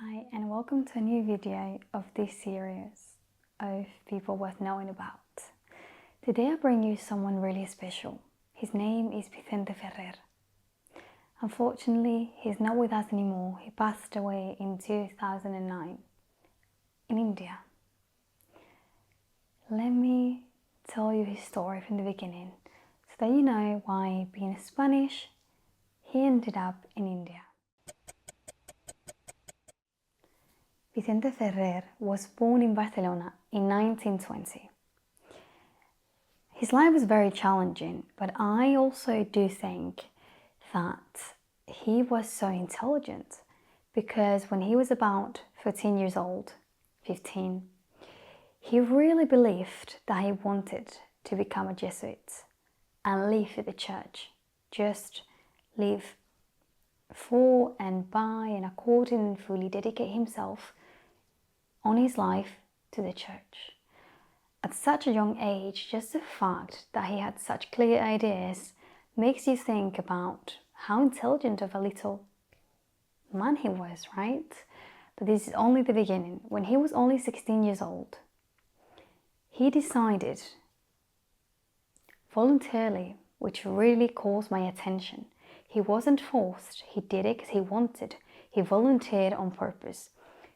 Hi and welcome to a new video of this series of people worth knowing about. Today I bring you someone really special. His name is Vicente Ferrer. Unfortunately, he's not with us anymore. He passed away in 2009 in India. Let me tell you his story from the beginning so that you know why, being Spanish, he ended up in India. Vicente Ferrer was born in Barcelona in 1920. His life was very challenging, but I also do think that he was so intelligent because when he was about 14 years old, 15, he really believed that he wanted to become a Jesuit and live in the church, just live for and by and according and fully dedicate himself on his life to the church. At such a young age, just the fact that he had such clear ideas makes you think about how intelligent of a little man he was, right? But this is only the beginning. When he was only 16 years old, he decided voluntarily, which really calls my attention. He wasn't forced, he did it because he wanted. He volunteered on purpose.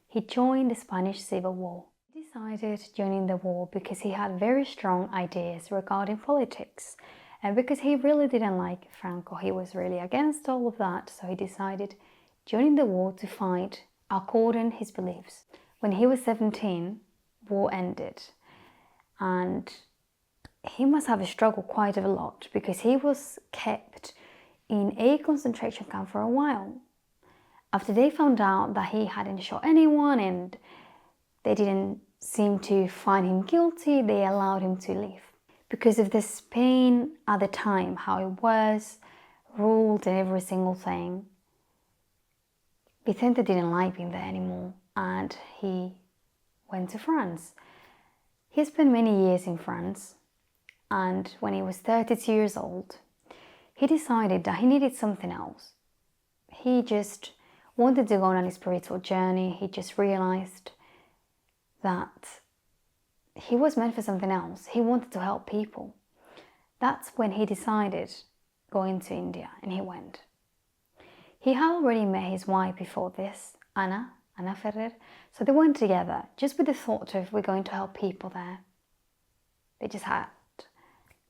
He joined the Spanish Civil War. He decided joining the war because he had very strong ideas regarding politics and because he really didn't like Franco. He was really against all of that, so he decided joining the war to fight according to his beliefs. When he was 17, war ended and he must have struggled quite a lot because he was kept in a concentration camp for a while. After they found out that he hadn't shot anyone and they didn't seem to find him guilty, they allowed him to leave. Because of the Spain at the time, how it was ruled and every single thing, Vicente didn't like being there anymore and he went to France. He spent many years in France, and when he was 32 years old, he decided that he needed something else. He just wanted to go on a spiritual journey. He just realized that he was meant for something else. He wanted to help people. That's when he decided going to India, and he went. He had already met his wife before this, Ana Ferrer, so they went together just with the thought of, we're going to help people there. They just had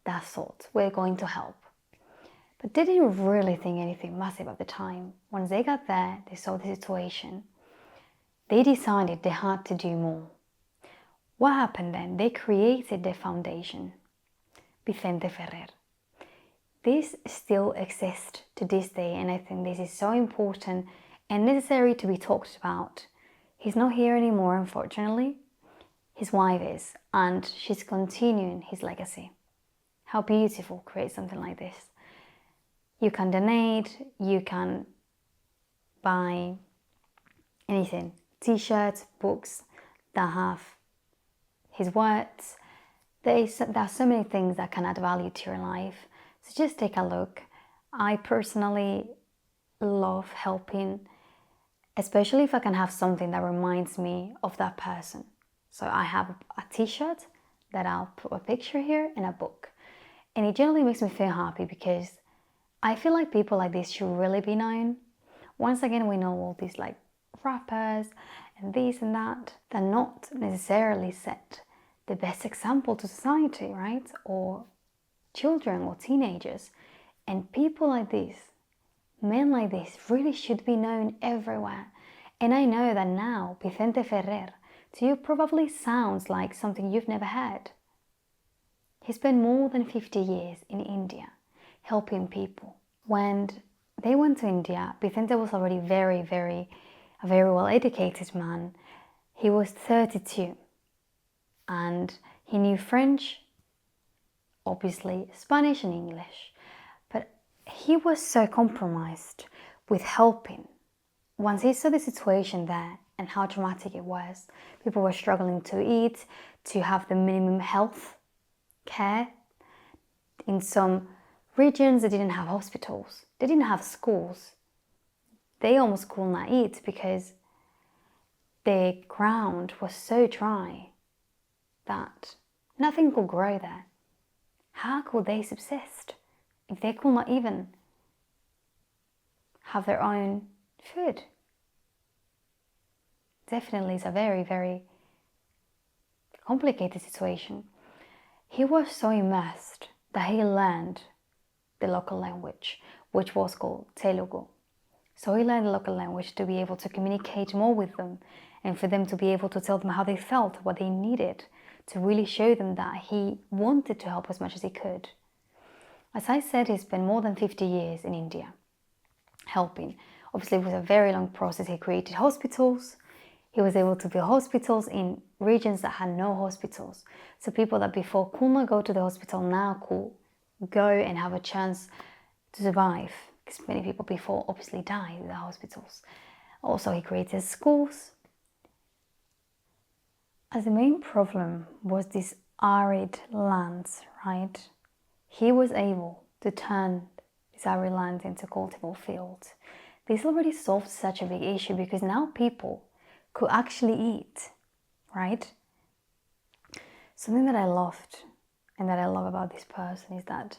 that thought, we're going to help. But they didn't really think anything massive at the time. Once they got there, they saw the situation. They decided they had to do more. What happened then? They created their foundation, Vicente Ferrer. This still exists to this day, and I think this is so important and necessary to be talked about. He's not here anymore, unfortunately. His wife is, and she's continuing his legacy. How beautiful to create something like this. You can donate, you can buy anything, t-shirts, books that have his words. There are so many things that can add value to your life. So just take a look. I personally love helping, especially if I can have something that reminds me of that person. So I have a t-shirt that I'll put a picture here and a book. And it generally makes me feel happy because I feel like people like this should really be known. Once again, we know all these like rappers and this and that not necessarily set the best example to society, right? Or children or teenagers. And people like this, men like this, really should be known everywhere. And I know that now Vicente Ferrer to you probably sounds like something you've never heard. He spent more than 50 years in India helping people. When they went to India, Vicente was already a very well educated man. He was 32 and he knew French, obviously Spanish and English, but he was so compromised with helping. Once he saw the situation there and how traumatic it was, people were struggling to eat, to have the minimum health care. In some regions, they didn't have hospitals, they didn't have schools. They almost could not eat because the ground was so dry that nothing could grow there. How could they subsist if they could not even have their own food? Definitely it's a very, very complicated situation. He was so immersed that he learned the local language, which was called Telugu. So he learned the local language to be able to communicate more with them and for them to be able to tell them how they felt, what they needed, to really show them that he wanted to help as much as he could. As I said, he spent more than 50 years in India helping. Obviously, it was a very long process. He created hospitals. He was able to build hospitals in regions that had no hospitals. So people that before could not go to the hospital now could go and have a chance to survive, because many people before obviously died in the hospitals. Also, he created schools. As the main problem was these arid lands, right? He was able to turn these arid lands into cultivable fields. This already solved such a big issue because now people could actually eat, right? Something that I loved and that I love about this person is that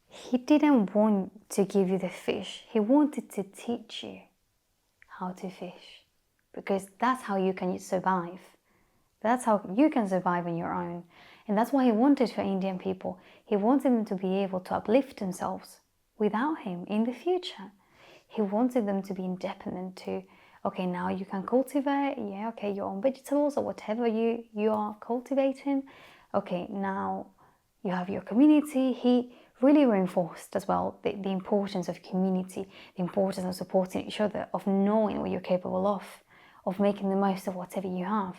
he didn't want to give you the fish. He wanted to teach you how to fish, because that's how you can survive. That's how you can survive on your own. And that's what he wanted for Indian people. He wanted them to be able to uplift themselves without him in the future. He wanted them to be independent to, okay, now you can cultivate, yeah, okay, your own vegetables or whatever you are cultivating. Okay, now you have your community. He really reinforced as well the importance of community, the importance of supporting each other, of knowing what you're capable of making the most of whatever you have.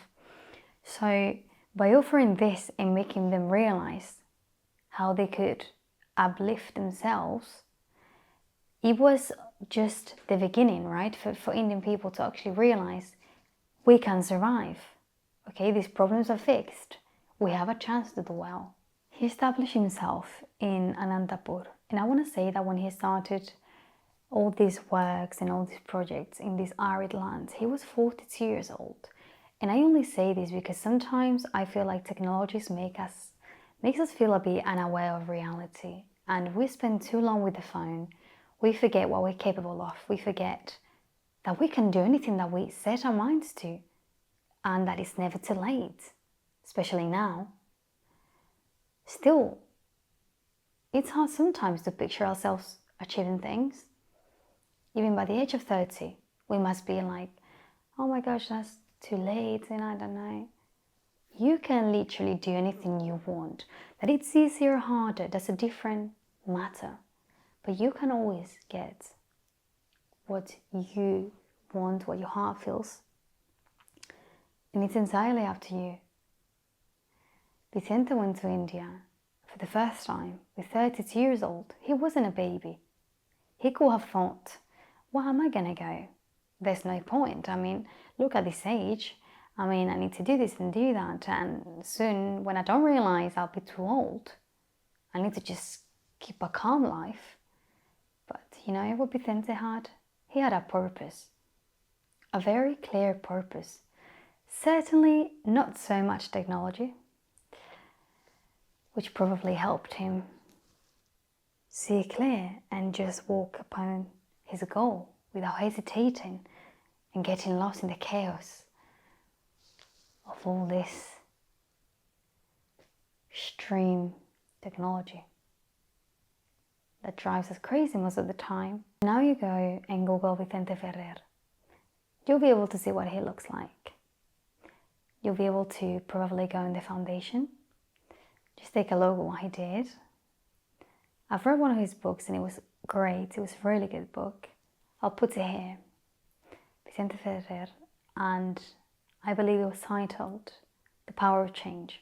So by offering this and making them realize how they could uplift themselves, it was just the beginning, right? For Indian people to actually realize we can survive. Okay, these problems are fixed. We have a chance to do well. He established himself in Anantapur. And I want to say that when he started all these works and all these projects in these arid lands, he was 42 years old. And I only say this because sometimes I feel like technologies makes us feel a bit unaware of reality. And we spend too long with the phone. We forget what we're capable of. We forget that we can do anything that we set our minds to, and that it's never too late, especially now. Still, it's hard sometimes to picture ourselves achieving things. Even by the age of 30, we must be like, oh my gosh, that's too late, and I don't know. You can literally do anything you want. That it's easier or harder, that's a different matter. But you can always get what you want, what your heart feels. And it's entirely up to you. Vicente went to India for the first time with 32 years old. He wasn't a baby. He could have thought, where am I gonna go? There's no point. I mean, look at this age. I mean, I need to do this and do that. And soon, when I don't realize I'll be too old, I need to just keep a calm life. But you know what Vicente had? He had a purpose. A very clear purpose. Certainly not so much technology, which probably helped him see clear and just walk upon his goal without hesitating and getting lost in the chaos of all this extreme technology that drives us crazy most of the time. Now you go and Google Vicente Ferrer. You'll be able to see what he looks like. You'll be able to probably go in the foundation. Just take a look at what he did. I've read one of his books and it was great. It was a really good book. I'll put it here. Vicente Ferrer, and I believe it was titled The Power of Change.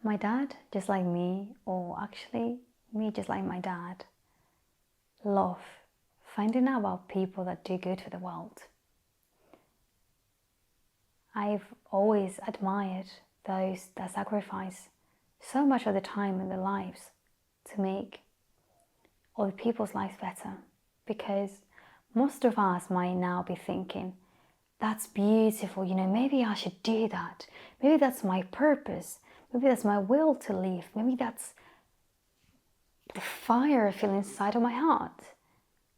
My dad, just like me, or actually me just like my dad, love finding out about people that do good for the world. I've always admired those that sacrifice so much of the time in their lives to make other people's lives better, because most of us might now be thinking, that's beautiful, you know, maybe I should do that. Maybe that's my purpose. Maybe that's my will to live. Maybe that's the fire I feel inside of my heart.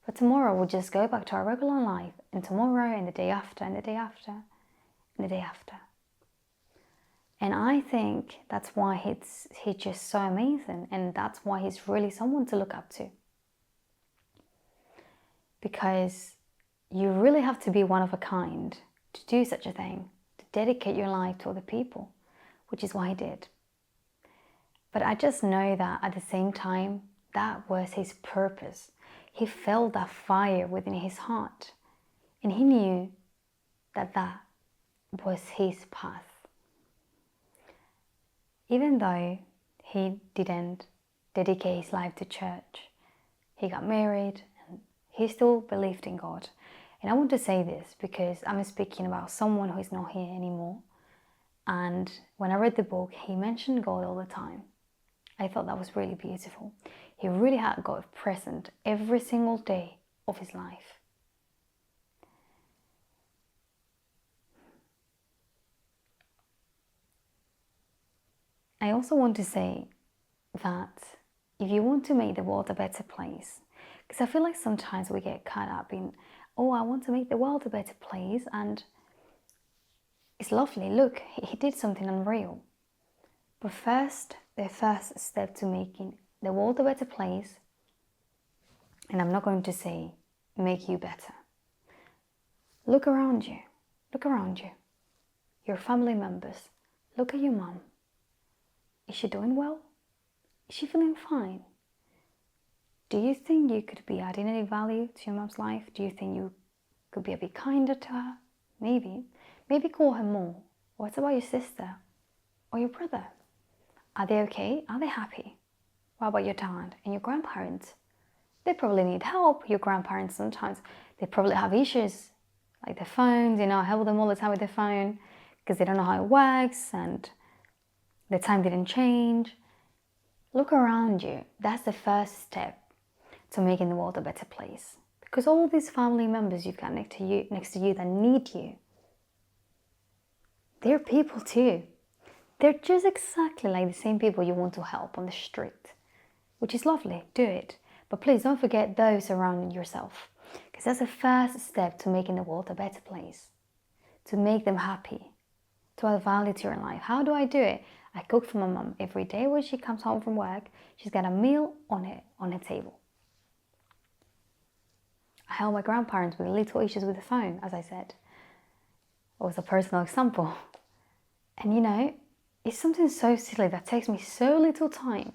But tomorrow we'll just go back to our regular life, and tomorrow and the day after and the day after and the day after. And I think that's why he's just so amazing, and that's why he's really someone to look up to. Because you really have to be one of a kind to do such a thing, to dedicate your life to other people, which is what he did. But I just know that at the same time, that was his purpose. He felt that fire within his heart, and he knew that that was his path. Even though he didn't dedicate his life to church, he got married and he still believed in God. And I want to say this because I'm speaking about someone who is not here anymore. And when I read the book, he mentioned God all the time. I thought that was really beautiful. He really had God present every single day of his life. I also want to say that if you want to make the world a better place, because I feel like sometimes we get caught up in, oh, I want to make the world a better place, and it's lovely, look, he did something unreal. But first, the first step to making the world a better place, and I'm not going to say make you better. Look around you, your family members, look at your mom. Is she doing well? Is she feeling fine? Do you think you could be adding any value to your mom's life? Do you think you could be a bit kinder to her? Maybe. Maybe call her more. What about your sister or your brother? Are they okay? Are they happy? What about your dad and your grandparents? They probably need help. Your grandparents sometimes, they probably have issues like their phones, you know, I help them all the time with their phone because they don't know how it works and the time didn't change. Look around you. That's the first step to making the world a better place. Because all these family members you've got next to you that need you, they're people too. They're just exactly like the same people you want to help on the street, which is lovely. Do it. But please don't forget those around yourself, because that's the first step to making the world a better place, to make them happy, to add value to your life. How do I do it? I cook for my mom every day when she comes home from work. She's got a meal on her table. I help my grandparents with little issues with the phone, as I said. It was a personal example. And you know, it's something so silly that takes me so little time,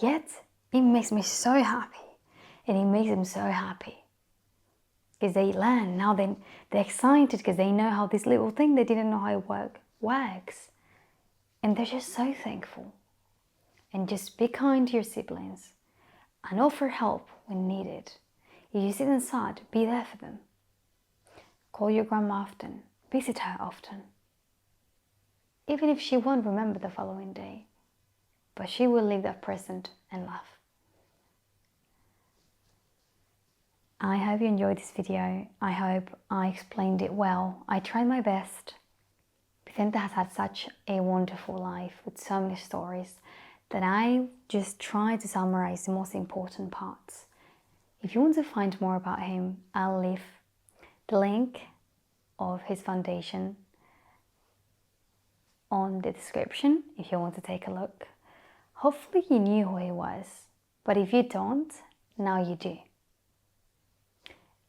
yet it makes me so happy. And it makes them so happy. Because they learn, now they're excited because they know how this little thing they didn't know how it works. And they're just so thankful. And just be kind to your siblings and offer help when needed. If you sit inside, be there for them. Call your grandma often, visit her often. Even if she won't remember the following day, but she will leave that present and laugh. I hope you enjoyed this video. I hope I explained it well. I tried my best. Vicente has had such a wonderful life with so many stories that I just tried to summarize the most important parts. If you want to find more about him, I'll leave the link of his foundation on the description if you want to take a look. Hopefully you knew who he was, but if you don't, now you do.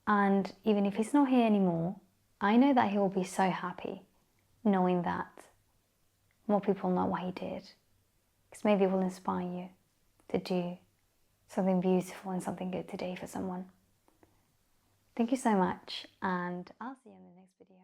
And even if he's not here anymore, I know that he will be so happy knowing that more people know what he did, because maybe it will inspire you to do something beautiful and something good today for someone. Thank you so much, and I'll see you in the next video.